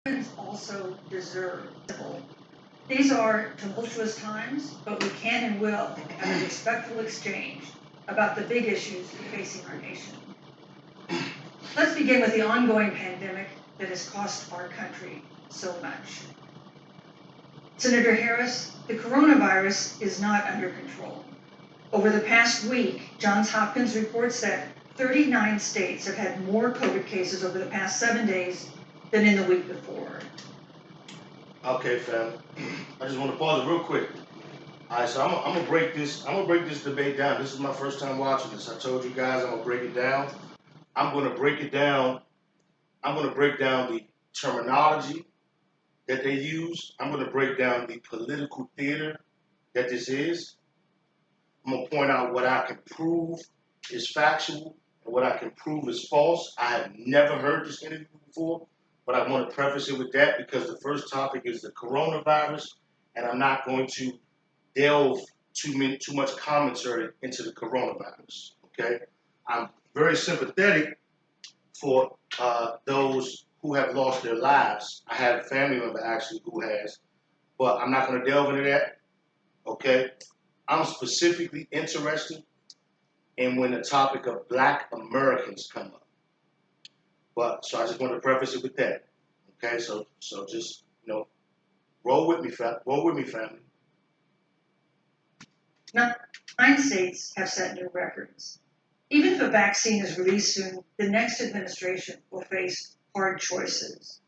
Americans also deserve. These are tumultuous times, but we can and will have a respectful exchange about the big issues facing our nation. Let's begin with the ongoing pandemic that has cost our country so much. Senator Harris, the coronavirus is not under control. Over the past week, Johns Hopkins reports that 39 states have had more COVID cases over the past 7 days than in the week before. Okay, fam. I just want to pause it real quick. All right, so I'm gonna break this. I'm gonna break this debate down. This is my first time watching this. I told you guys I'm gonna break it down. I'm gonna break it down. I'm gonna break down the terminology that they use. I'm gonna break down the political theater that this is. I'm gonna point out what I can prove is factual and what I can prove is false. I have never heard this interview before, but I want to preface it with that because the first topic is the coronavirus, and I'm not going to delve too much commentary into the coronavirus. Okay, I'm very sympathetic for those who have lost their lives. I have a family member actually who has, but I'm not going to delve into that. Okay, I'm specifically interested in when the topic of Black Americans come up. But so I just want to preface it with that. Okay, so just roll with me, family. 9 states have set new records. Even if a vaccine is released soon, the next administration will face hard choices.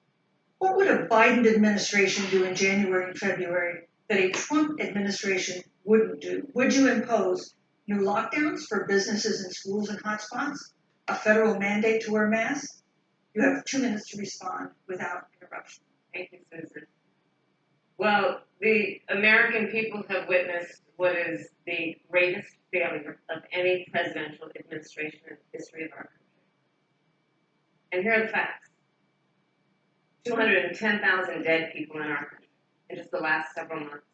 What would a Biden administration do in January and February that a Trump administration wouldn't do? Would you impose new lockdowns for businesses and schools and hotspots? A federal mandate to wear masks? You have 2 minutes to respond without interruption. Thank you, Susan. Well, the American people have witnessed what is the greatest failure of any presidential administration in the history of our country. And here are the facts. 210,000 dead people in our country in just the last several months.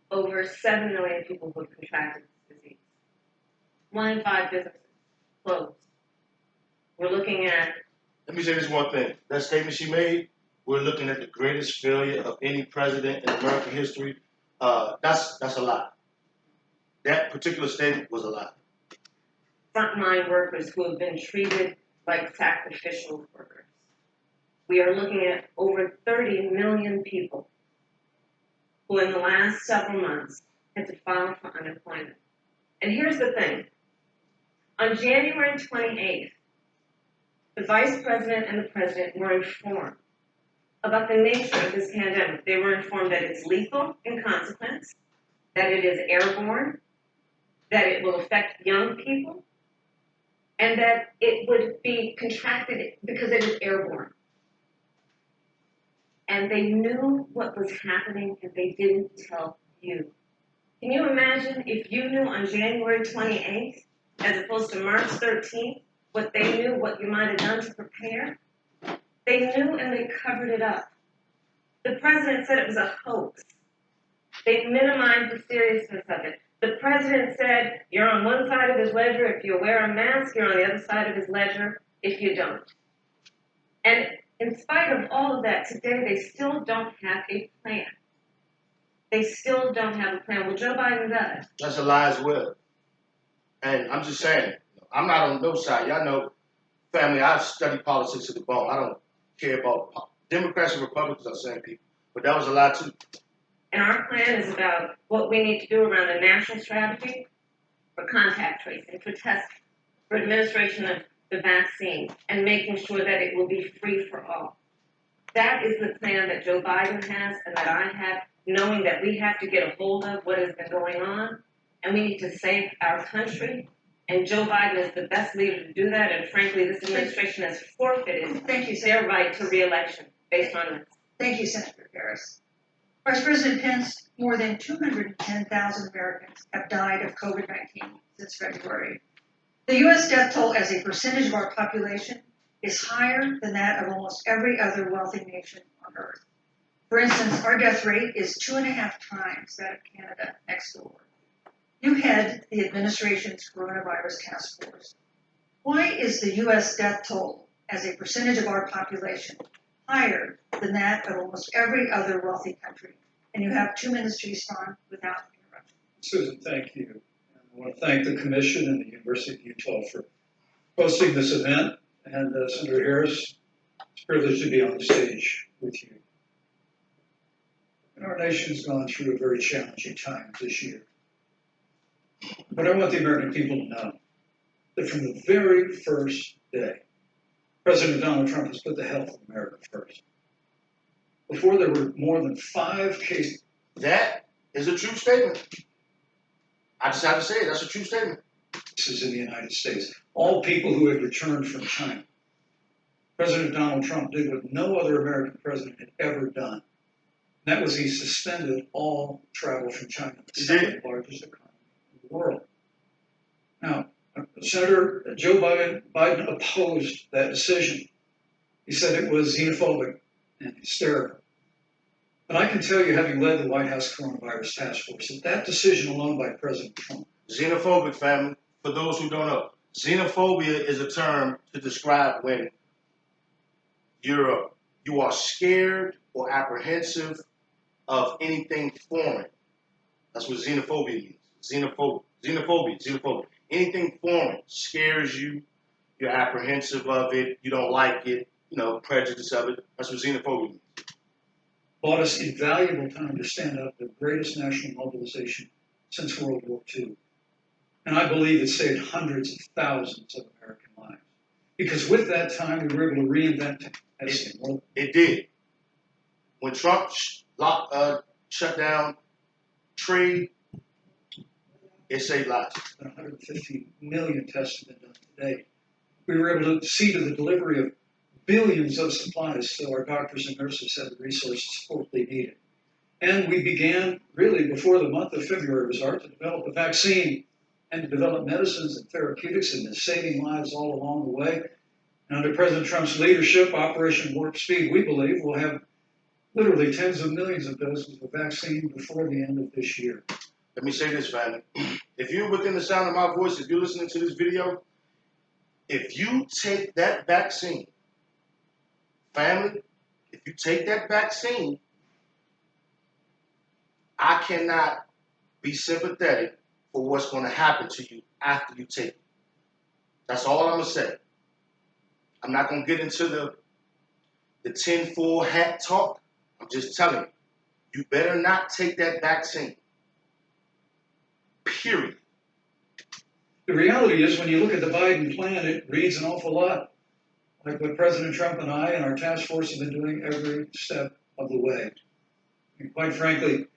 Over 7 million people who have contracted this disease. 1 in 5 businesses closed. We're looking at... Let me say this one thing. That statement she made, we're looking at the greatest failure of any president in American history. That's a lie. That particular statement was a lie. Frontline workers who have been treated like sacrificial workers. We are looking at over 30 million people who in the last several months had to file for unemployment. And here's the thing. On January 28th, the vice president and the president were informed about the nature of this pandemic. They were informed that it's lethal in consequence, that it is airborne, that it will affect young people, and that it would be contracted because it is airborne. And they knew what was happening and they didn't tell you. Can you imagine if you knew on January 28th, as opposed to March 13th, what they knew, what you might have done to prepare? They knew and they covered it up. The president said it was a hoax. They minimized the seriousness of it. The president said, you're on one side of his ledger if you wear a mask, you're on the other side of his ledger if you don't. And in spite of all of that, today they still don't have a plan. They still don't have a plan. Well, Joe Biden does. That's a lie as well. And I'm just saying, I'm not on no side. Y'all know, family, I've studied politics to the bone. I don't care about Democrats and Republicans are same people. But that was a lie too. And our plan is about what we need to do around the national strategy for contact tracing, for testing, for administration of the vaccine, and making sure that it will be free for all. That is the plan that Joe Biden has and that I have, knowing that we have to get a hold of what has been going on, and we need to save our country. And Joe Biden is the best leader to do that, and frankly, this administration has forfeited their right to re-election based on this. Thank you, Senator Harris. Vice President Pence, more than 210,000 Americans have died of COVID-19 since February. The U.S. death toll as a percentage of our population is higher than that of almost every other wealthy nation on earth. For instance, our death rate is 2.5 times that of Canada next door. You head the administration's coronavirus task force. Why is the U.S. death toll as a percentage of our population higher than that of almost every other wealthy country. And you have 2 minutes to respond without interruption. Susan, thank you. And I want to thank the Commission and the University of Utah for hosting this event. And Senator Harris, it's a privilege to be on the stage with you. And our nation's gone through a very challenging time this year. But I want the American people to know that from the very first day, President Donald Trump has put the health of America first. Before there were more than 5 cases. That is a true statement. I just have to say it. That's a true statement. In the United States, all people who had returned from China. President Donald Trump did what no other American president had ever done. And that was he suspended all travel from China, the second largest economy in the world. Now, Senator Joe Biden opposed that decision. He said it was xenophobic and hysterical. But I can tell you, having led the White House Coronavirus Task Force, that decision alone by President Trump. Xenophobic, family, for those who don't know. Xenophobia is a term to describe when you are scared or apprehensive of anything foreign. That's what xenophobia means. Xenophobia. Anything foreign scares you. You're apprehensive of it. You don't like it. Prejudice of it. That's what xenophobia means. Bought us invaluable time to stand up the greatest national mobilization since World War II. And I believe it saved hundreds of thousands of American lives. Because with that time, we were able to reinvent medicine. It did. When Trump shut down trade, it saved lives. 150 million tests have been done today. We were able to see to the delivery of billions of supplies so our doctors and nurses had the resources support they needed. And we began, really, before the month of February was ours, to develop a vaccine and to develop medicines and therapeutics and saving lives all along the way. And under President Trump's leadership, Operation Warp Speed, we believe we'll have literally tens of millions of doses of vaccine before the end of this year. Let me say this, family. If you're within the sound of my voice, if you're listening to this video, if you take that vaccine, family, if you take that vaccine, I cannot be sympathetic for what's going to happen to you after you take it. That's all I'm going to say. I'm not going to get into the tinfoil hat talk. I'm just telling you, you better not take that vaccine. Period. The reality is, when you look at the Biden plan, it reads an awful lot like what President Trump and I and our task force have been doing every step of the way. And quite frankly,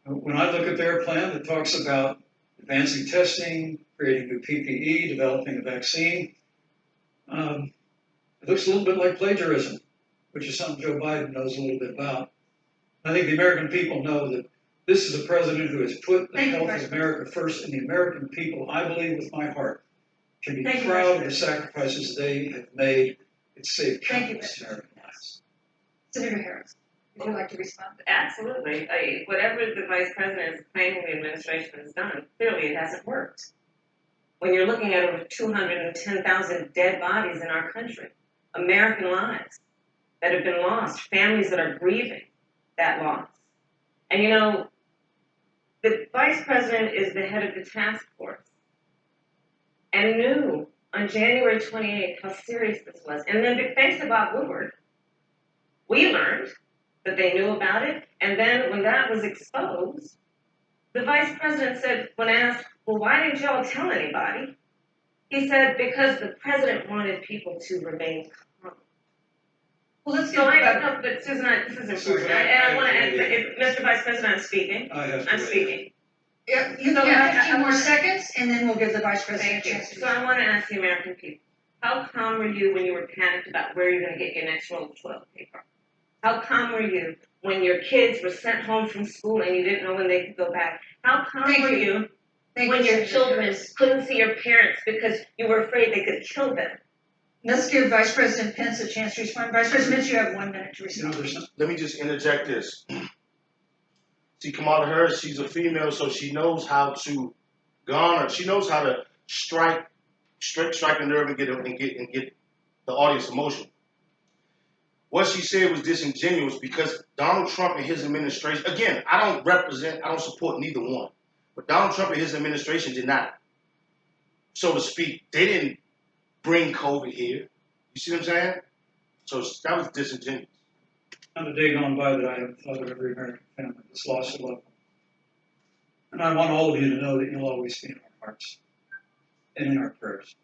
when I look at their plan that talks about advancing testing, creating new PPE, developing a vaccine, it looks a little bit like plagiarism, which is something Joe Biden knows a little bit about. I think the American people know that this is a president who has put the health of America first, and the American people, I believe with my heart, can be proud of the sacrifices they have made. It's saved countless American lives. Senator Harris, would you like to respond? Absolutely. Whatever the vice president is claiming the administration has done, clearly it hasn't worked. When you're looking at over 210,000 dead bodies in our country, American lives that have been lost, families that are grieving that loss. And the vice president is the head of the task force and knew on January 28th how serious this was. And then thanks to Bob Woodward, we learned that they knew about it. And then when that was exposed, the vice president said, when asked, well, why didn't y'all tell anybody? He said, because the president wanted people to remain calm. Well, let's So get no, but Susan, this is important. And I want to ask, Mr. Vice President, I'm speaking. I'm speaking. Yeah, you can have 15 more seconds, and then we'll give the vice president a chance to. So I want to ask the American people, how calm were you when you were panicked about where you're going to get your next roll of toilet paper? How calm were you when your kids were sent home from school and you didn't know when they could go back? How calm were you when your children couldn't see your parents because you were afraid they could kill them? Let's give Vice President Pence a chance to respond. Vice President Pence, you have 1 minute to respond. Let me just interject this. See, Kamala Harris, she's a female, so she knows how to garner. She knows how to strike a nerve and get the audience emotional. what she said was disingenuous because Donald Trump and his administration, again, I don't support neither one. But Donald Trump and his administration did not, so to speak, they didn't bring COVID here. You see what I'm saying? So that was disingenuous. Not a day gone by that I haven't thought of every American family that's lost a loved one. And I want all of you to know that you'll always be in our hearts and in our prayers.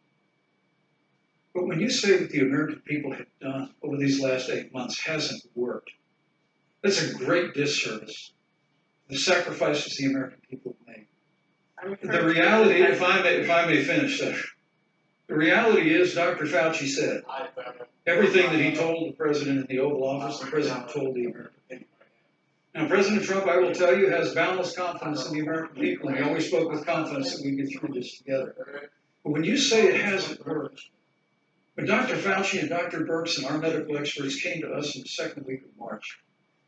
But when you say what the American people have done over these last 8 months hasn't worked, that's a great disservice. The sacrifices the American people have made. The reality, if I may finish that, the reality is Dr. Fauci said everything that he told the president in the Oval Office, the president told the American people. Now, President Trump, I will tell you, has boundless confidence in the American people, and he always spoke with confidence that we get through this together. But when you say it hasn't worked, when Dr. Fauci and Dr. Birx and our medical experts came to us in the second week of March,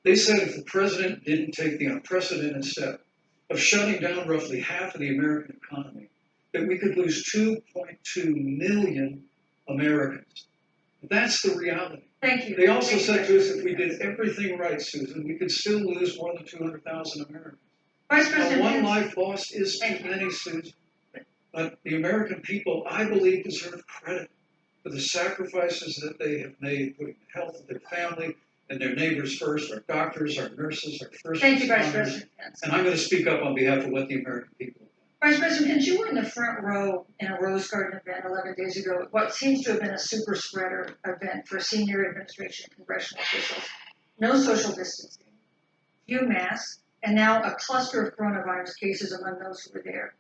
they said if the president didn't take the unprecedented step of shutting down roughly half of the American economy, that we could lose 2.2 million Americans. That's the reality. Thank you. They also said to us if we did everything right, Susan, we could still lose more than 200,000 Americans. Vice Now, President one Pence, life lost is too many, Susan. But the American people, I believe, deserve credit for the sacrifices that they have made, putting the health of their family and their neighbors first, our doctors, our nurses, our first thank you, Vice responders. President Pence. And I'm going to speak up on behalf of what the American people have done. Vice President Pence, you were in the front row in a Rose Garden event 11 days ago, what seems to have been a super spreader event for senior administration and congressional officials. No social distancing, few masks, and now a cluster of coronavirus cases among those who were there.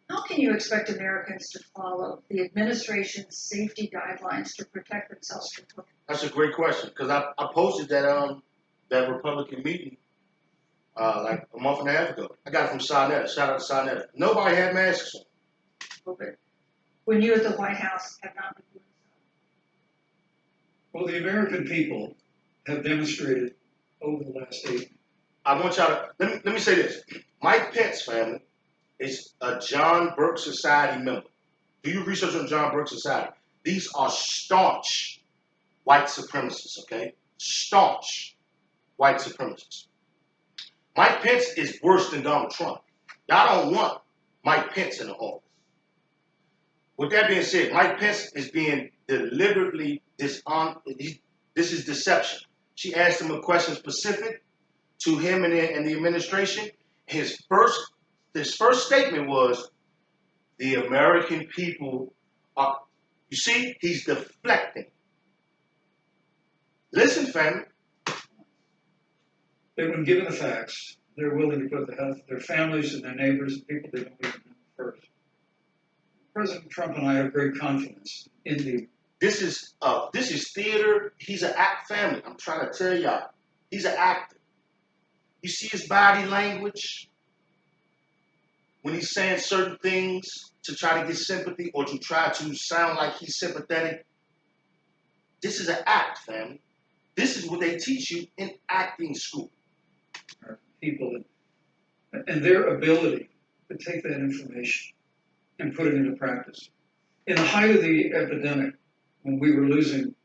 How can you expect Americans to follow the administration's safety guidelines to protect themselves from COVID? That's a great question because I posted that Republican meeting like a month and a half ago. I got it from Sarnetta. Shout out to Sarnetta. Nobody had masks on. COVID, when you at the White House have not been doing so? Well, the American people have demonstrated over the last 8 years. I want y'all to let me say this. Mike Pence family is a John Burke Society member. Do your research on John Burke Society. These are staunch white supremacists, okay? Staunch white supremacists. Mike Pence is worse than Donald Trump. Y'all don't want Mike Pence in the office. With that being said, Mike Pence is being deliberately dishonest. This is deception. She asked him a question specific to him and the administration. His first statement was, the American people are, you see, he's deflecting. Listen, family. That when given the facts, they're willing to put the health of their families and their neighbors and people they don't even know first. President Trump and I have great confidence in the. This is theater. He's an act family. I'm trying to tell y'all. He's an actor. You see his body language when he's saying certain things to try to get sympathy or to try to sound like he's sympathetic. This is an act, family. This is what they teach you in acting school. People and their ability to take that information and put it into practice. In the height of the epidemic, when we were losing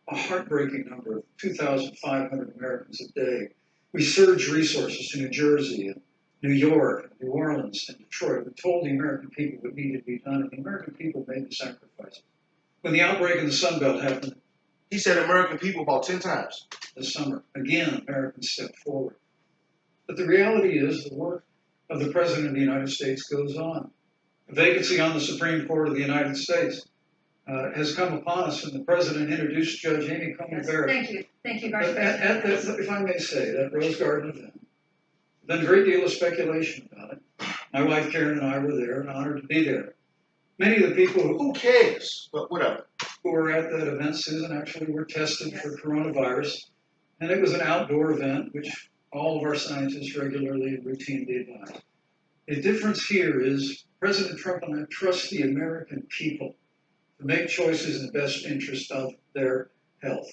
a heartbreaking number of 2,500 Americans a day, we surged resources to New Jersey and New York, New Orleans, and Detroit. We told the American people what needed to be done, and the American people made the sacrifices. When the outbreak in the Sun Belt happened, He said American people about 10 times. this summer, again, Americans stepped forward. But the reality is the work of the President of the United States goes on. A vacancy on the Supreme Court of the United States has come upon us, and the President introduced Judge Amy Coney Yes, Barrett. thank you, Vice At President. that, if I may say, that Rose Garden event, there's been a great deal of speculation about it. My wife Karen and I were there and honored to be there. Many of the people Who cares? But whatever. who were at that event, Susan, actually were tested for coronavirus. And it was an outdoor event, which all of our scientists regularly and routinely advise. The difference here is President Trump and I trust the American people to make choices in the best interest of their health.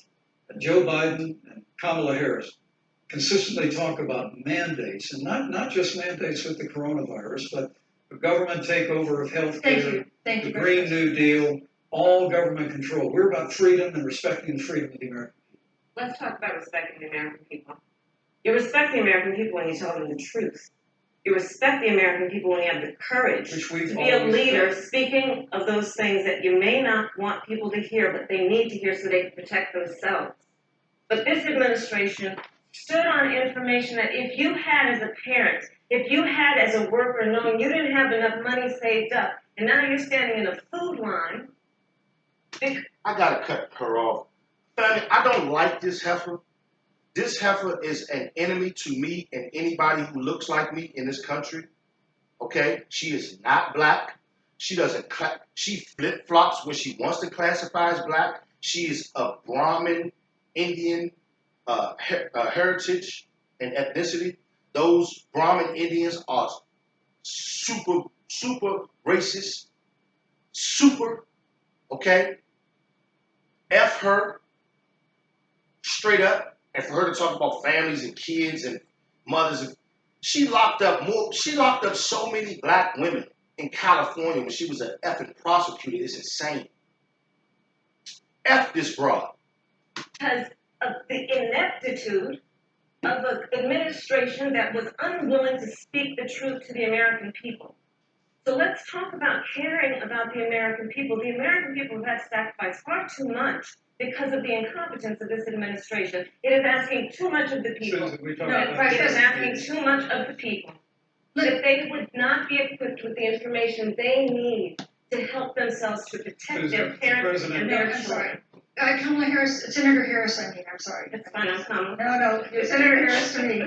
And Joe Biden and Kamala Harris consistently talk about mandates, and not just mandates with the coronavirus, but a government takeover of health care, Thank you, the Vice Green President. New Deal, all government control. We're about freedom and respecting the freedom of the American people. Let's talk about respecting the American people. You respect the American people when you tell them the truth. You respect the American people when you have the courage Which we've to be a always leader, done. speaking of those things that you may not want people to hear, but they need to hear so they can protect themselves. But this administration stood on information that if you had as a parent, if you had as a worker, knowing you didn't have enough money saved up, and now you're standing in a food line. I gotta cut her off. Family, I don't like this heifer. This heifer is an enemy to me and anybody who looks like me in this country. Okay? She is not black. She doesn't, she flip-flops when she wants to classify as black. She is of Brahmin, Indian heritage and ethnicity. Those Brahmin Indians are super, super racist. Super, okay? F her straight up. And for her to talk about families and kids and mothers, she locked up so many black women in California when she was an effing prosecutor. It's insane. F this broad. Because of the ineptitude of an administration that was unwilling to speak the truth to the American people. So let's talk about caring about the American people. The American people have had to sacrifice far too much because of the incompetence of this administration. It is asking too much of the people. Susan, we talk No, about right, It is this. asking too much of the people. That they would not be equipped with the information they need to help themselves to protect their Susan, parents President- and No, their I'm children. sorry. Kamala Harris, Senator Harris, I'm sorry. It's fine, I'm coming. No, Senator Harris to me.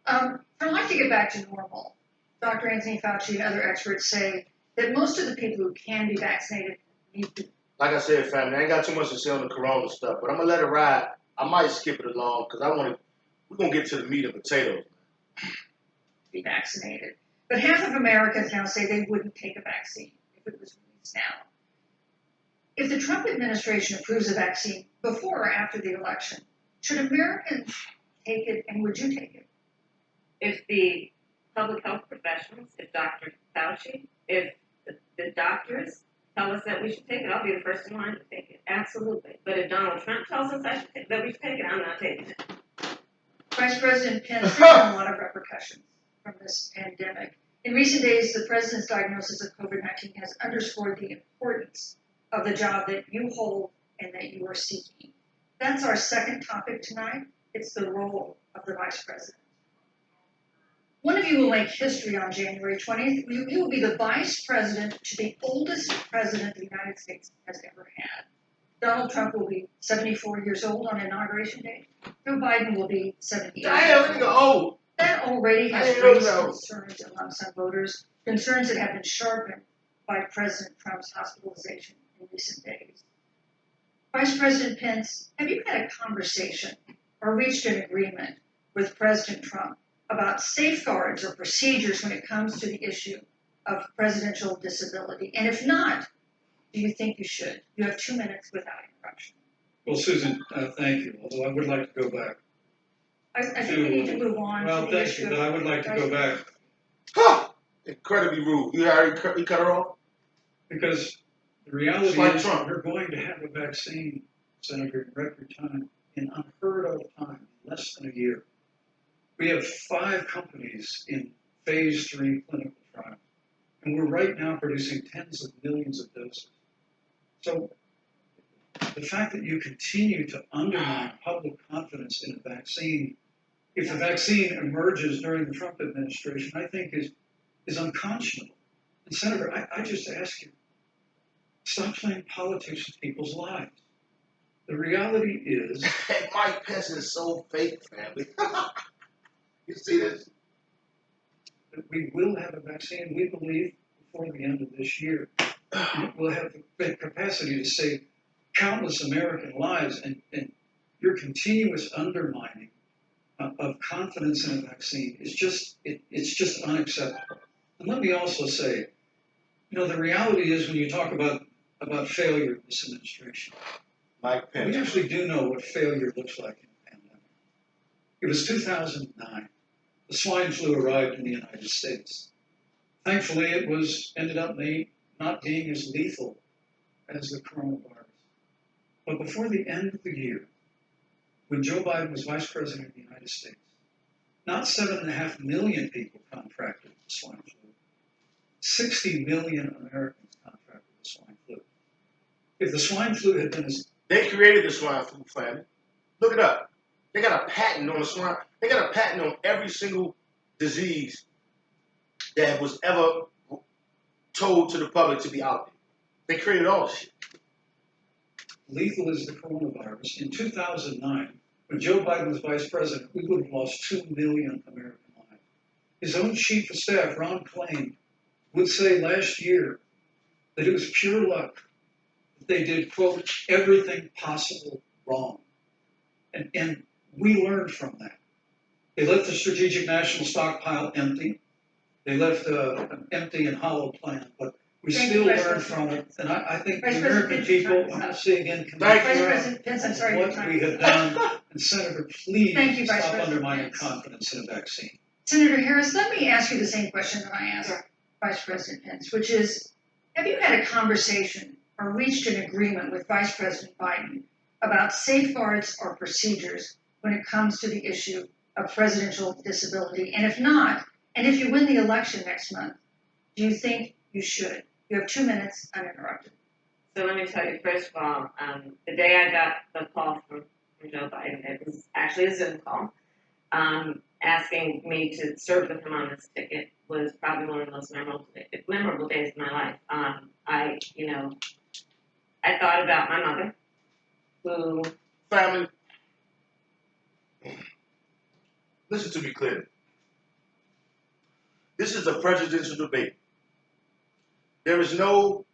I'd like to get back to normal. Dr. Anthony Fauci and other experts say that most of the people who can be vaccinated need to. Like I said, family, I ain't got too much to say on the corona stuff, but I'm gonna let it ride. I might skip it along because we're gonna get to the meat and potatoes. Be vaccinated. But half of Americans now say they wouldn't take a vaccine if it was released now. If the Trump administration approves a vaccine before or after the election, should Americans take it, and would you take it? If the public health professionals, if Dr. Fauci, if the doctors tell us that we should take it, I'll be the first in line to take it. Absolutely. But if Donald Trump tells us that we should take it, I'm not taking it. Vice President Pence, there's been a lot of repercussions from this pandemic. In recent days, the president's diagnosis of COVID-19 has underscored the importance of the job that you hold and that you are seeking. That's our second topic tonight. It's the role of the vice president. One of you will make history on January 20th. You will be the vice president to the oldest president the United States has ever had. Donald Trump will be 74 years old on Inauguration Day. Joe Biden will be 78 Damn, years nigga, old. oh. That already I has didn't know raised that. concerns among some voters, concerns that have been sharpened by President Trump's hospitalization in recent days. Vice President Pence, have you had a conversation or reached an agreement with President Trump about safeguards or procedures when it comes to the issue of presidential disability? And if not, do you think you should? You have 2 minutes without interruption. Well, Susan, thank you, although I would like to go back. I think we need to move on Well, to the thank issue you, of but I would like to go back Huh. Incredibly rude. You already cut her off? because the reality Just like is Trump. we're going to have a vaccine, Senator, in record time, in unheard of time, less than a year. We have 5 companies in phase 3 clinical trials, and we're right now producing tens of millions of doses. So the fact that you continue to undermine public confidence in a vaccine, if the vaccine emerges during the Trump administration, I think is unconscionable. And Senator, I just ask you, stop playing politics with people's lives. The reality is Hey, Mike Pence is so fake, family. You see this? that we will have a vaccine, we believe, before the end of this year. And it will have the capacity to save countless American lives, and your continuous undermining of confidence in a vaccine is it's just unacceptable. And let me also say, the reality is when you talk about failure of this administration, Mike Pence. we actually do know what failure looks like in a pandemic. It was 2009. The swine flu arrived in the United States. Thankfully, it ended up not being as lethal as the coronavirus. But before the end of the year, when Joe Biden was vice president of the United States, not 7.5 million people contracted the swine flu. 60 million Americans contracted the swine flu. If the swine flu had been as... They created the swine flu, family. Look it up. They got a patent on the swine. They got a patent on every single disease that was ever told to the public to be out there. They created all this shit. Lethal is the coronavirus. In 2009, when Joe Biden was vice president, we would have lost 2 million American lives. His own chief of staff, Ron Klain, would say last year that it was pure luck that they did, quote, everything possible wrong. And we learned from that. They left the strategic national stockpile empty. They left an empty and hollow plan, but we still learned from it. And I think the American people, I'm going to say again, can Vice President Pence, I'm sorry, what we have done. And Senator, please stop undermining confidence in a vaccine. Senator Harris, let me ask you the same question that I asked Vice President Pence, which is, have you had a conversation or reached an agreement with Vice President Biden about safeguards or procedures when it comes to the issue of presidential disability? And if not, and if you win the election next month, do you think you should? You have 2 minutes uninterrupted. So let me tell you, first of all, the day I got the call from Joe Biden, it was actually a Zoom call, asking me to serve with him on this ticket was probably one of the most memorable days of my life. I thought about my mother, who... Family, listen to me clearly. This is a presidential debate. There is no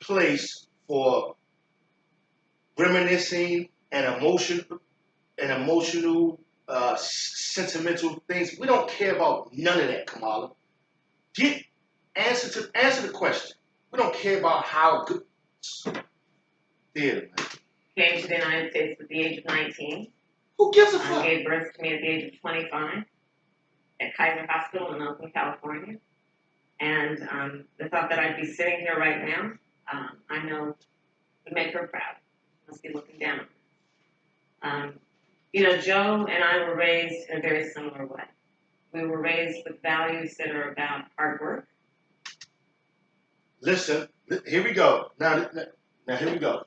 place for reminiscing and emotional, sentimental things. We don't care about none of that, Kamala. Answer the question. We don't care about how good. Theater, man. Came to the United States at the age of 19. Who gives a fuck? Gave birth to me at the age of 25 at Kaiser Hospital in Oakland, California. And the thought that I'd be sitting here right now, I know would make her proud. Must be looking down on her. Joe and I were raised in a very similar way. We were raised with values that are about hard work. Listen, here we go. Now here we go.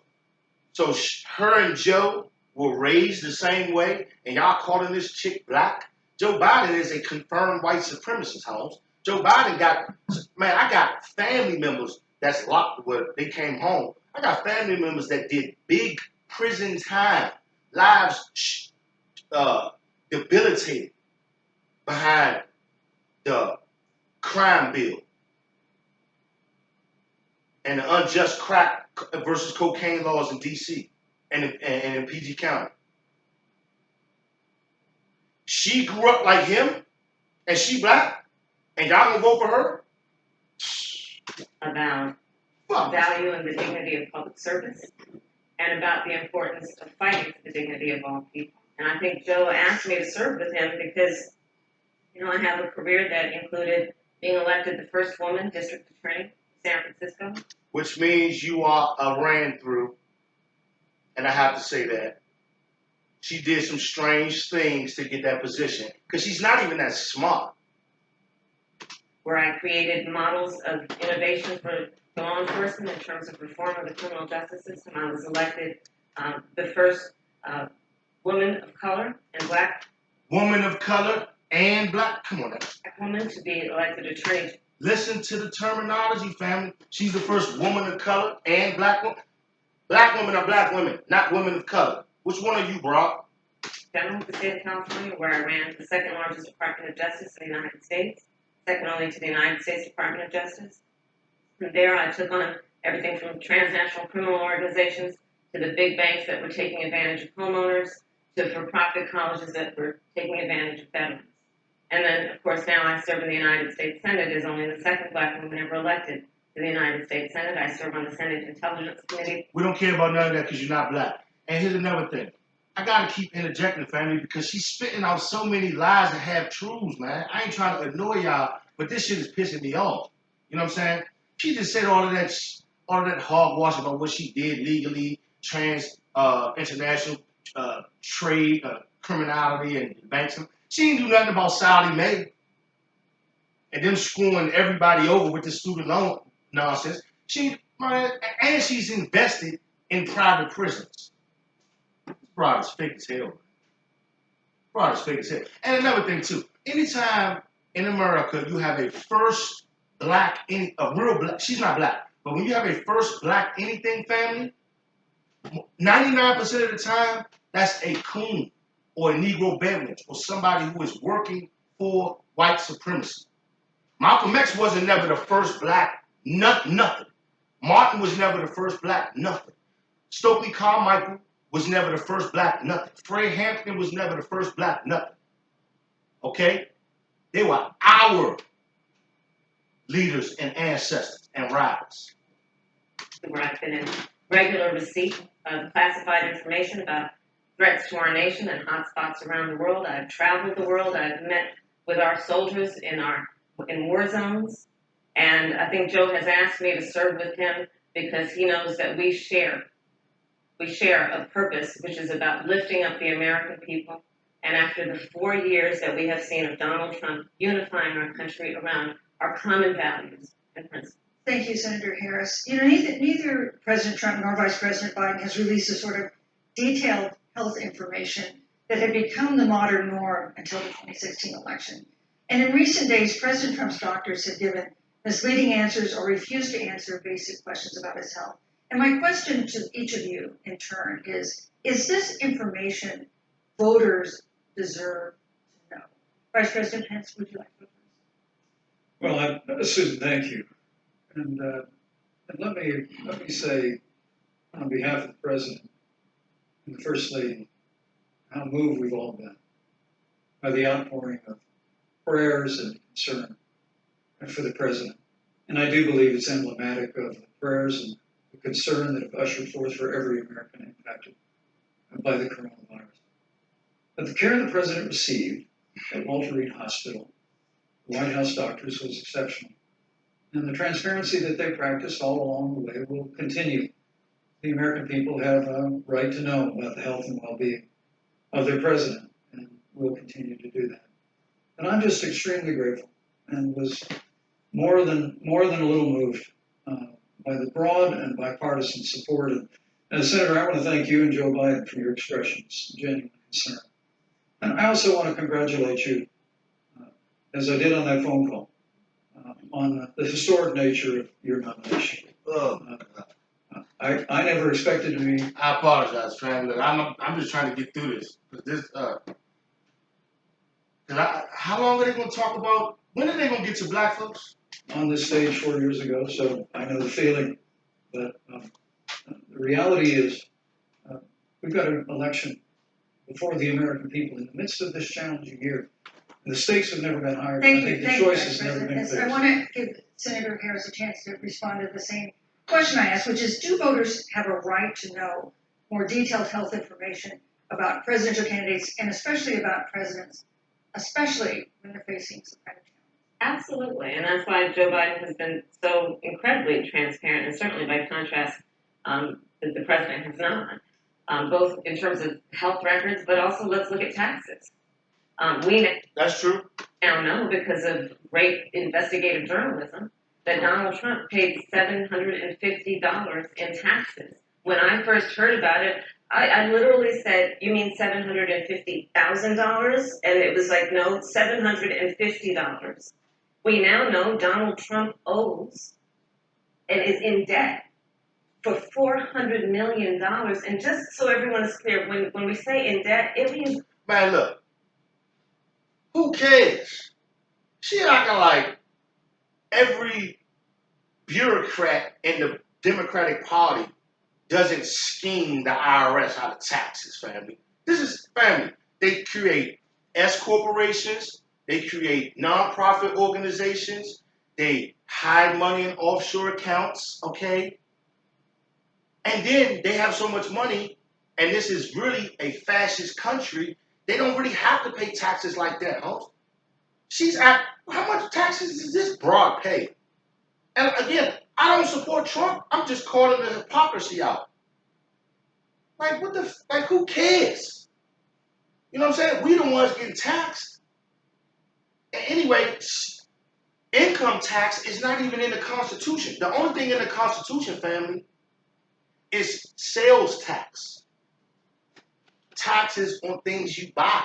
So her and Joe were raised the same way, and y'all calling this chick black? Joe Biden is a confirmed white supremacist, Holmes. Joe Biden I got family members that's locked where they came home. I got family members that did big prison time, lives debilitated behind the crime bill and the unjust crack versus cocaine laws in D.C. and in PG County. She grew up like him, and she black, and y'all gonna vote for her? About value and the dignity of public service, and about the importance of fighting for the dignity of all people. And I think Joe asked me to serve with him because, I have a career that included being elected the first woman district attorney in San Francisco. Which means you are a ran through, and I have to say that. She did some strange things to get that position, because she's not even that smart. Where I created models of innovation for law enforcement in terms of reform of the criminal justice system. I was elected the first woman of color and black. Woman of color and black? Come on now. Black woman to be elected attorney. Listen to the terminology, family. She's the first woman of color and black woman. Black women are black women, not women of color. Which one are you, Brock? General of the state of California, where I ran the second largest Department of Justice in the United States, second only to the United States Department of Justice. From there, I took on everything from transnational criminal organizations to the big banks that were taking advantage of homeowners to for-profit colleges that were taking advantage of veterans. And then, of course, now I serve in the United States Senate as only the second black woman ever elected to the United States Senate. I serve on the Senate Intelligence Committee. We don't care about none of that because you're not black. And here's another thing. I gotta keep interjecting, family, because she's spitting out so many lies and half-truths, man. I ain't trying to annoy y'all, but this shit is pissing me off. You know what I'm saying? She just said all of that all that hogwash about what she did legally, international trade, criminality, and banks. She didn't do nothing about Sallie Mae and them screwing everybody over with the student loan nonsense. And she's invested in private prisons. Broad is fake as hell. Broad is fake as hell. And another thing too, anytime in America you have a first black, a real black, she's not black, but when you have a first black anything family, 99% of the time, that's a coon or a Negro bedouin or somebody who is working for white supremacy. Malcolm X wasn't never the first black nothing. Martin was never the first black nothing. Stokely Carmichael was never the first black nothing. Fred Hampton was never the first black nothing. Okay? They were our leaders and ancestors and rivals. Where I've been in regular receipt of classified information about threats to our nation and hotspots around the world. I've traveled the world. I've met with our soldiers in war zones. And I think Joe has asked me to serve with him because he knows that we share a purpose, which is about lifting up the American people. And after the 4 years that we have seen of Donald Trump unifying our country around our common values and principles. Thank you, Senator Harris. Neither President Trump nor Vice President Biden has released the sort of detailed health information that had become the modern norm until the 2016 election. And in recent days, President Trump's doctors have given misleading answers or refused to answer basic questions about his health. And my question to each of you in turn is this information voters deserve to know? Vice President Pence, would you like to go first? Well, Susan, thank you. And let me say, on behalf of the President and the First Lady, how moved we've all been by the outpouring of prayers and concern for the President. And I do believe it's emblematic of the prayers and the concern that have ushered forth for every American impacted by the coronavirus. But the care the President received at Walter Reed Hospital, the White House doctors, was exceptional. And the transparency that they practiced all along the way will continue. The American people have a right to know about the health and well-being of their president, and will continue to do that. And I'm just extremely grateful, and was more than a little moved by the broad and bipartisan support. And Senator, I want to thank you and Joe Biden for your expressions of genuine concern. And I also want to congratulate you, as I did on that phone call, on the historic nature of your nomination. I never expected to be. I apologize, family. I'm just trying to get through this. How long are they going to talk about? When are they going to get to black folks? On this stage 4 years ago, so I know the feeling. But the reality is, we've got an election before the American people in the midst of this challenging year. And the stakes have never been higher. Thank I you. think Thank the you, choice Vice has never been President. clearer. I want to give Senator Harris a chance to respond to the same question I asked, which is, do voters have a right to know more detailed health information about presidential candidates, and especially about presidents, especially when they're facing some kind of challenge? Absolutely, and that's why Joe Biden has been so incredibly transparent, and certainly by contrast, the president has not, both in terms of health records, but also let's look at taxes. That's true. Now know, because of great investigative journalism, that Donald Trump paid $750 in taxes. When I first heard about it, I literally said, "You mean $750,000?" And it was like, no, $750. We now know Donald Trump owes and is in debt for $400 million. And just so everyone is clear, when we say in debt, it means... Man, look. Who cares? She acting like every bureaucrat in the Democratic Party doesn't scheme the IRS out of taxes, family. This is family. They create S corporations. They create nonprofit organizations. They hide money in offshore accounts, okay? And then they have so much money, and this is really a fascist country, they don't really have to pay taxes like that, huh? How much taxes does this broad pay? And again, I don't support Trump. I'm just calling the hypocrisy out. Like, who cares? You know what I'm saying? We the ones getting taxed. And anyway, income tax is not even in the Constitution. The only thing in the Constitution, family, is sales tax. Taxes on things you buy.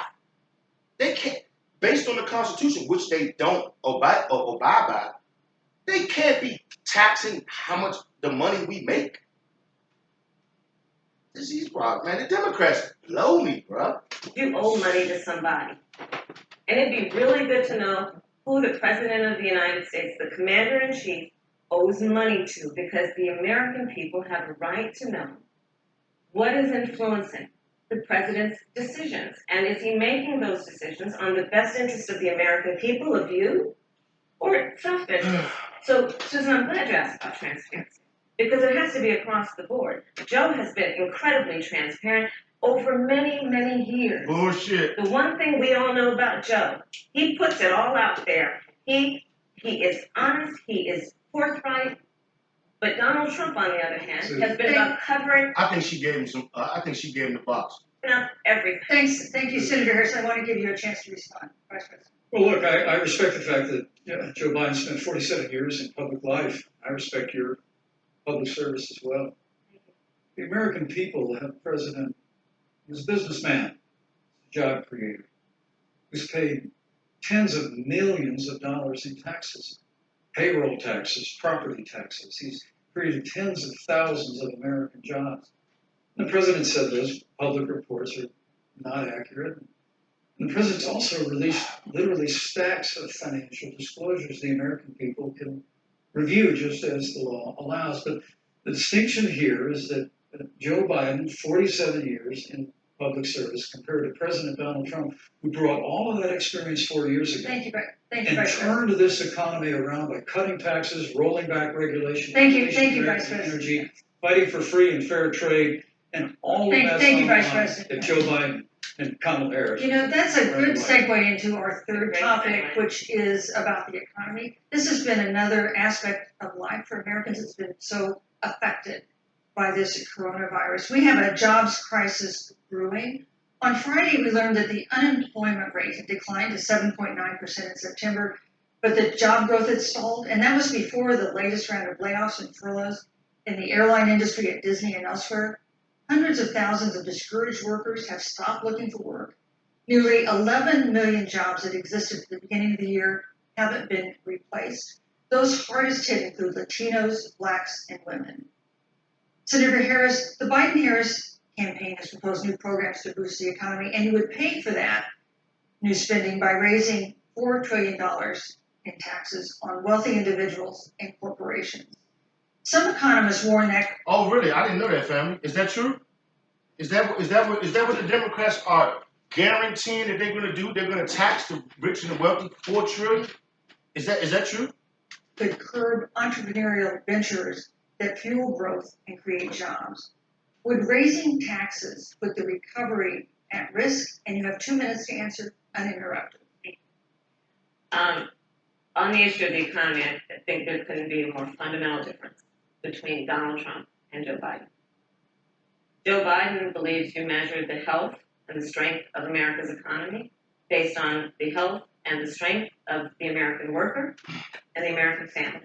They can't, based on the Constitution, which they don't abide by, they can't be taxing how much the money we make. These bro, man, the Democrats blow me, bro. You owe money to somebody. And it'd be really good to know who the President of the United States, the Commander-in-Chief, owes money to, because the American people have a right to know what is influencing the President's decisions. And is he making those decisions on the best interest of the American people, of you, or self-interest? So, Susan, I'm glad you asked about transparency, because it has to be across the board. Joe has been incredibly transparent over many, many years. Bullshit. The one thing we all know about Joe, he puts it all out there. He is honest, he is forthright. But Donald Trump, on the other hand, has been about covering I think she gave him some. I think she gave him the box. up everything. Thank you, Senator Harris. I want to give you a chance to respond, Vice President. Well, look, I respect the fact that Joe Biden spent 47 years in public life. I respect your public service as well. The American people have a president who's a businessman, job creator, who's paid tens of millions of dollars in taxes, payroll taxes, property taxes. He's created tens of thousands of American jobs. The president said those public reports are not accurate. And the president's also released literally stacks of financial disclosures the American people can review just as the law allows. But the distinction here is that Joe Biden, 47 years in public service, compared to President Donald Trump, who brought all of that experience 4 years ago. Thank you, And Vice President. turned this economy around by cutting taxes, rolling back regulation, Thank you, Inflation Vice Reduction President. Energy, fighting for free and fair trade, and all of that's Thank you, on Vice the line President. if Joe Biden and Kamala Harris. You know, that's a good segue into our third Great topic, segue. which is about the economy. This has been another aspect of life for Americans that's been so affected by this coronavirus. We have a jobs crisis brewing. On Friday, we learned that the unemployment rate had declined to 7.9% in September, but the job growth had stalled, and that was before the latest round of layoffs and furloughs in the airline industry at Disney and elsewhere. Hundreds of thousands of discouraged workers have stopped looking for work. Nearly 11 million jobs that existed at the beginning of the year haven't been replaced. Those hardest hit include Latinos, Blacks, and women. Senator Harris, the Biden-Harris campaign has proposed new programs to boost the economy, and you would pay for that new spending by raising $4 trillion in taxes on wealthy individuals and corporations. Some economists warn that. Oh, really? I didn't know that, family. Is that true? Is that what the Democrats are guaranteeing that they're going to do? They're going to tax the rich and the wealthy $4 trillion. Is that true? Could curb entrepreneurial ventures that fuel growth and create jobs. Would raising taxes put the recovery at risk? And you have 2 minutes to answer uninterrupted. On the issue of the economy, I think there couldn't be a more fundamental difference between Donald Trump and Joe Biden. Joe Biden believes you measure the health and the strength of America's economy based on the health and the strength of the American worker and the American family.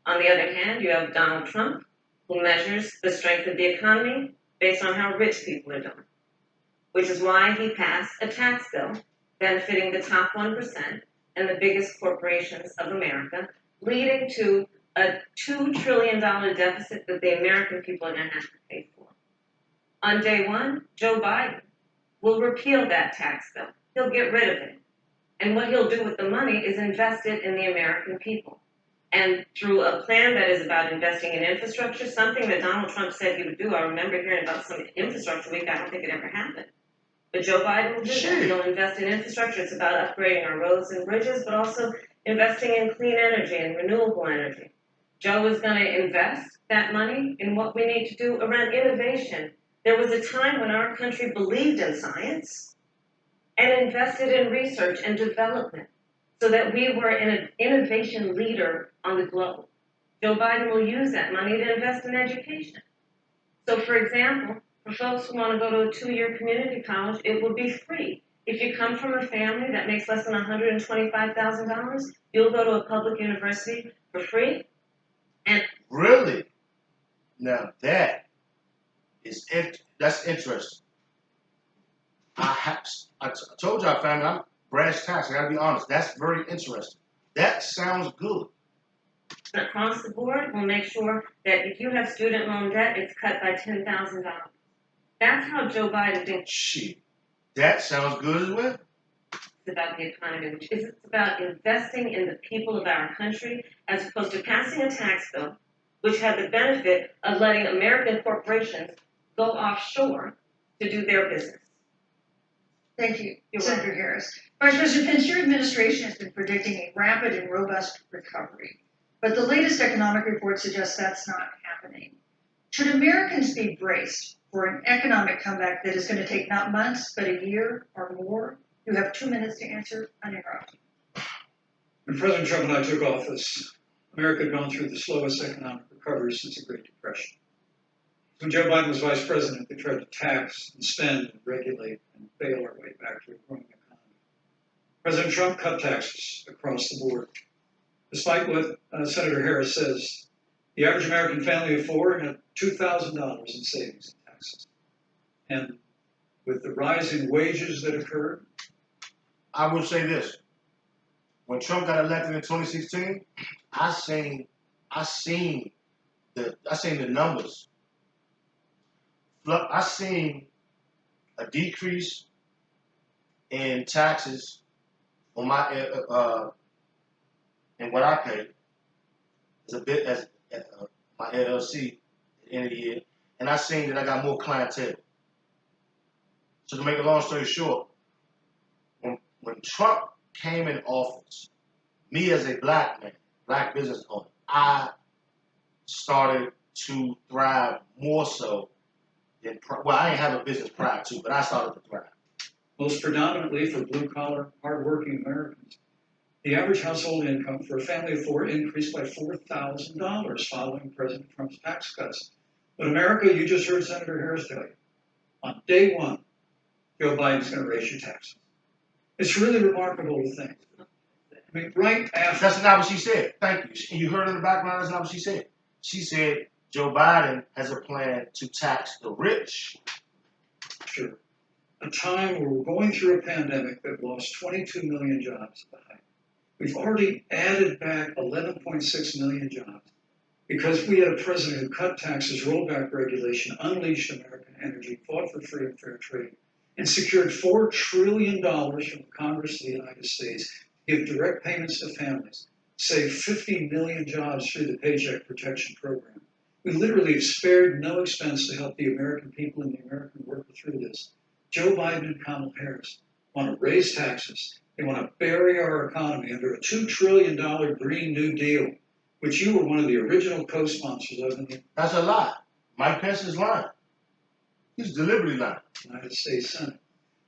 On the other hand, you have Donald Trump, who measures the strength of the economy based on how rich people are doing, which is why he passed a tax bill benefiting the top 1% and the biggest corporations of America, leading to a $2 trillion deficit that the American people are going to have to pay for. On day one, Joe Biden will repeal that tax bill. He'll get rid of it. And what he'll do with the money is invest it in the American people. And through a plan that is about investing in infrastructure, something that Donald Trump said he would do. I remember hearing about some infrastructure week. I don't think it ever happened. But Joe Biden will do that. He'll invest in infrastructure. It's about upgrading our roads and bridges, but also investing in clean energy and renewable energy. Joe is going to invest that money in what we need to do around innovation. There was a time when our country believed in science and invested in research and development so that we were an innovation leader on the globe. Joe Biden will use that money to invest in education. So for example, for folks who want to go to a 2-year community college, it will be free. If you come from a family that makes less than $125,000, you'll go to a public university for free. And Really? Now that's interesting. I told y'all, family, I'm brass tacks. I gotta be honest. That's very interesting. That sounds good. across the board, we'll make sure that if you have student loan debt, it's cut by $10,000. That's how Joe Biden thinks Shit, that sounds good as well. it's about the economy, which is it's about investing in the people of our country as opposed to passing a tax bill, which had the benefit of letting American corporations go offshore to do their business. Thank you, You're Senator Harris. Vice President Pence, your administration has been predicting a rapid and robust recovery, but the latest economic report suggests that's not happening. Should Americans be braced for an economic comeback that is going to take not months, but a year or more? You have 2 minutes to answer uninterrupted. When President Trump and I took office, America had gone through the slowest economic recovery since the Great Depression. When Joe Biden was vice president, they tried to tax and spend and regulate and bail our way back to a growing economy. President Trump cut taxes across the board. Despite what Senator Harris says, the average American family of four had $2,000 in savings and taxes. And with the rise in wages that occurred, I will say this. When Trump got elected in 2016, I seen the numbers. I seen a decrease in taxes on my in what I pay as a bit as my LLC at the end of the year, and I seen that I got more clientele. So to make a long story short, when Trump came in office, me as a black man, black business owner, I started to thrive more so than, well, I didn't have a business prior to, but I started to thrive. most predominantly for blue-collar, hardworking Americans, the average household income for a family of four increased by $4,000 following President Trump's tax cuts. But America, you just heard Senator Harris tell you, on day one, Joe Biden's going to raise your taxes. It's really remarkable to think. I mean, right after. That's not what she said. Thank you. You heard in the background, that's not what she said. She said Joe Biden has a plan to tax the rich. Sure. A time where we're going through a pandemic that lost 22 million jobs at the height. We've already added back 11.6 million jobs because we had a president who cut taxes, rolled back regulation, unleashed American energy, fought for free and fair trade, and secured $4 trillion from the Congress of the United States to give direct payments to families, saved 50 million jobs through the Paycheck Protection Program. We literally have spared no expense to help the American people and the American worker through this. Joe Biden and Kamala Harris want to raise taxes. They want to bury our economy under a $2 trillion Green New Deal, which you were one of the original co-sponsors of. That's a lie. Mike Pence is lying. He's deliberately lying. United States Senate.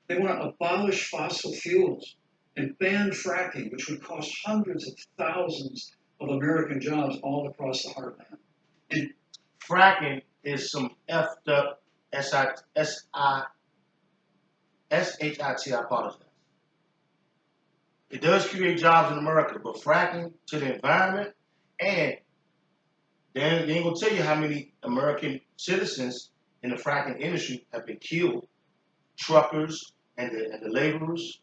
They want to abolish fossil fuels and ban fracking, which would cost hundreds of thousands of American jobs all across the heartland. And Fracking is some effed up S-H-I-T, I apologize. It does create jobs in America, but fracking to the environment, and they ain't gonna tell you how many American citizens in the fracking industry have been killed, truckers and the laborers.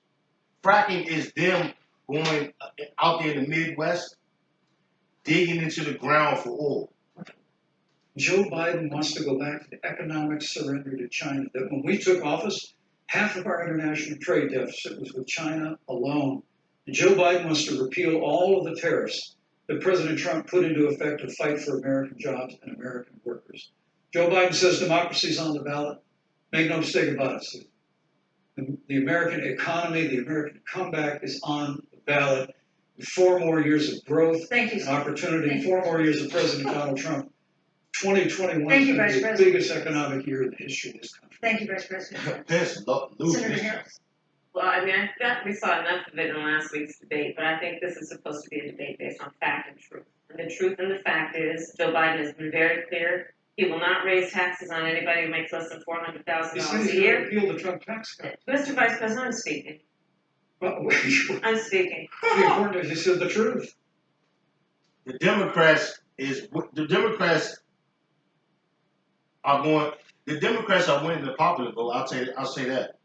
Fracking is them going out there in the Midwest, digging into the ground for oil. Joe Biden wants to go back to the economic surrender to China that when we took office, half of our international trade deficit was with China alone. And Joe Biden wants to repeal all of the tariffs that President Trump put into effect to fight for American jobs and American workers. Joe Biden says democracy's on the ballot. Make no mistake about it, Susan. The American economy, the American comeback is on the ballot. 4 more years of growth and opportunity, 4 more years of President Donald Trump. 2021 is going to be the biggest economic year in the history of this country. Thank you, Vice President. Pence, Senator Harris. Well, I mean, I thought we saw enough of it in last week's debate, but I think this is supposed to be a debate based on fact and truth. And the truth and the fact is, Joe Biden has been very clear. He will not raise taxes on anybody who makes less than $400,000 He said a he's year. going to repeal the Trump tax cut. Mr. Vice President, I'm speaking. But I'm speaking. the important is he said the truth. The Democrats are going. The Democrats are winning the popular vote. I'll say that,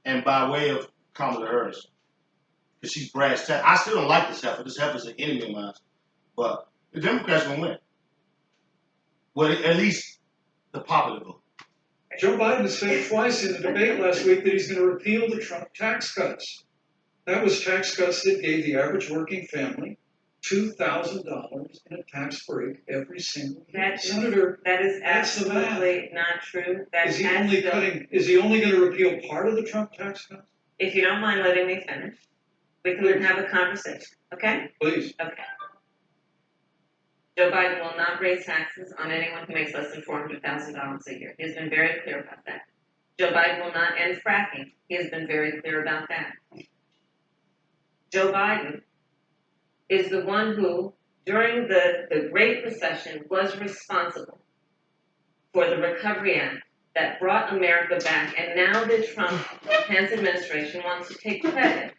and by way of Kamala Harris, because she's brass tack. I still don't like this heifer. This heifer's an enemy of mine, but the Democrats gonna win. Well, at least the popular vote. Joe Biden said twice in the debate last week that he's going to repeal the Trump tax cuts. That was tax cuts that gave the average working family $2,000 in a tax break every single year. Senator, That is that's the math. absolutely not true. That is he has only still- cutting? Is he only going to repeal part of the Trump tax cuts? If you don't mind letting me finish, we can then have a conversation, okay? Please. Okay. Joe Biden will not raise taxes on anyone who makes less than $400,000 a year. He has been very clear about that. Joe Biden will not end fracking. He has been very clear about that. Joe Biden is the one who, during the Great Recession, was responsible for the Recovery Act that brought America back. And now the Trump-Pence administration wants to take credit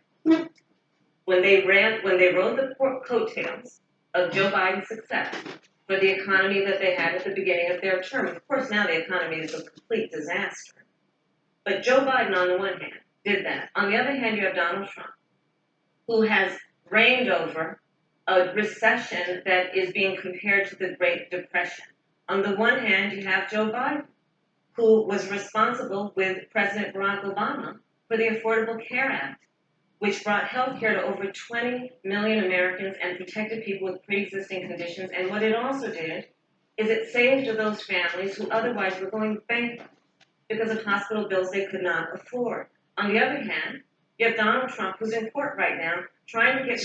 when they rode the coattails of Joe Biden's success for the economy that they had at the beginning of their term. Of course, now the economy is a complete disaster. But Joe Biden, on the one hand, did that. On the other hand, you have Donald Trump, who has reigned over a recession that is being compared to the Great Depression. On the one hand, you have Joe Biden, who was responsible with President Barack Obama for the Affordable Care Act, which brought health care to over 20 million Americans and protected people with pre-existing conditions. And what it also did is it saved those families who otherwise were going bankrupt because of hospital bills they could not afford. On the other hand, you have Donald Trump, who's in court right now, trying to get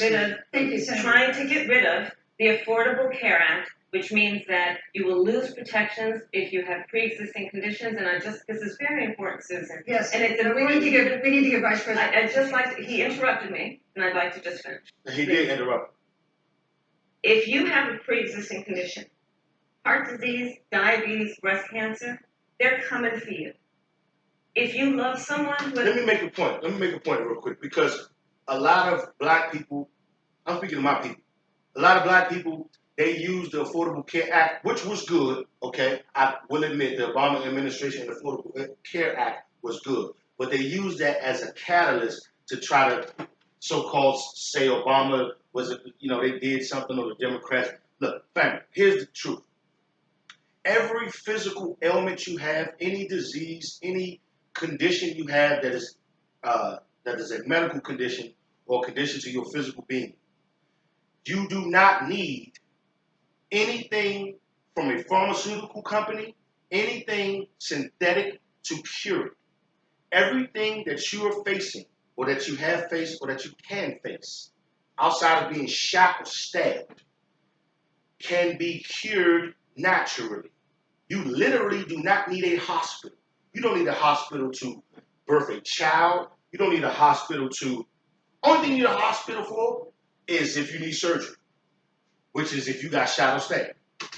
rid of the Affordable Care Act, which means that you will lose protections if you have pre-existing conditions. And this is very important, Susan. Yes, And it's we need to give Vice President. I just like to, he interrupted me, and I'd like to just finish. He did interrupt. If you have a pre-existing condition, heart disease, diabetes, breast cancer, they're coming for you. If you love someone with... Let me make a point real quick, because a lot of black people, I'm speaking to my people, a lot of black people, they used the Affordable Care Act, which was good, okay? I will admit the Obama administration and the Affordable Care Act was good, but they used that as a catalyst to try to so-called say Obama was, they did something, or the Democrats. Look, family, here's the truth. Every physical ailment you have, any disease, any condition you have that is a medical condition or condition to your physical being, you do not need anything from a pharmaceutical company, anything synthetic to cure it. Everything that you are facing, or that you have faced, or that you can face, outside of being shot or stabbed, can be cured naturally. You literally do not need a hospital. You don't need a hospital to birth a child. You don't need a hospital to... Only thing you need a hospital for is if you need surgery, which is if you got shot or stabbed.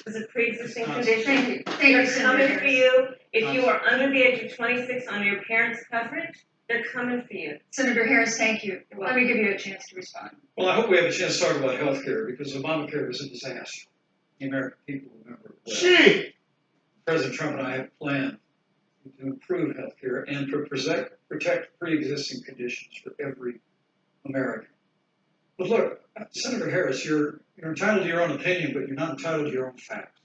It's a pre-existing condition. Thank you, They're Senator coming for Harris. you. If you are under the age of 26 on your parents' coverage, they're coming for you. Senator Harris, thank you. Let me give you a chance to respond. Well, I hope we have a chance to talk about health care, because Obamacare was a disaster. The American people remember it well. Shit! President Trump and I have planned to improve health care and to protect pre-existing conditions for every American. But look, Senator Harris, you're entitled to your own opinion, but you're not entitled to your own facts.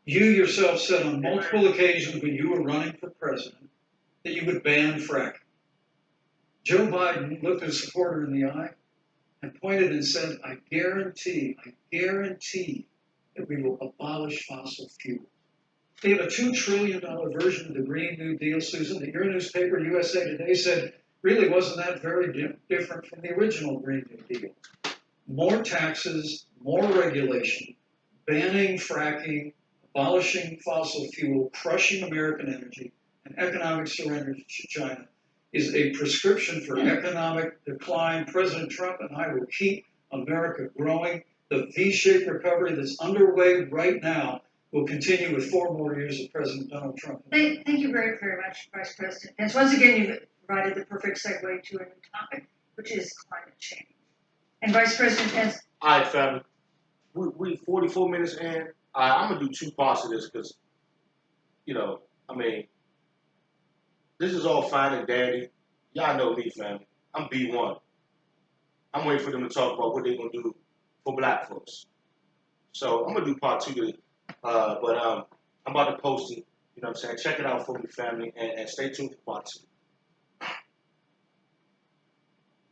You yourself said on multiple occasions when you were running for president that you would ban fracking. Joe Biden looked at a supporter in the eye and pointed and said, I guarantee that we will abolish fossil fuels. They have a $2 trillion version of the Green New Deal, Susan, that your newspaper, USA Today, said really wasn't that very different from the original Green New Deal. More taxes, more regulation, banning fracking, abolishing fossil fuel, crushing American energy, and economic surrender to China. is a prescription for economic decline. President Trump and I will keep America growing. The V-shaped recovery that's underway right now will continue with 4 more years of President Donald Trump. Thank you very, very much, Vice President Pence. Once again, you've provided the perfect segue to a new topic, which is climate change. And Vice President Pence. All right, family. We 44 minutes in. I'm gonna do 2 parts of this because, this is all fine and dandy. Y'all know me, family. I'm B1. I'm waiting for them to talk about what they're gonna do for black folks. So I'm gonna do part 2 but I'm about to post it. You know what I'm saying? Check it out for me, family, and stay tuned for part 2.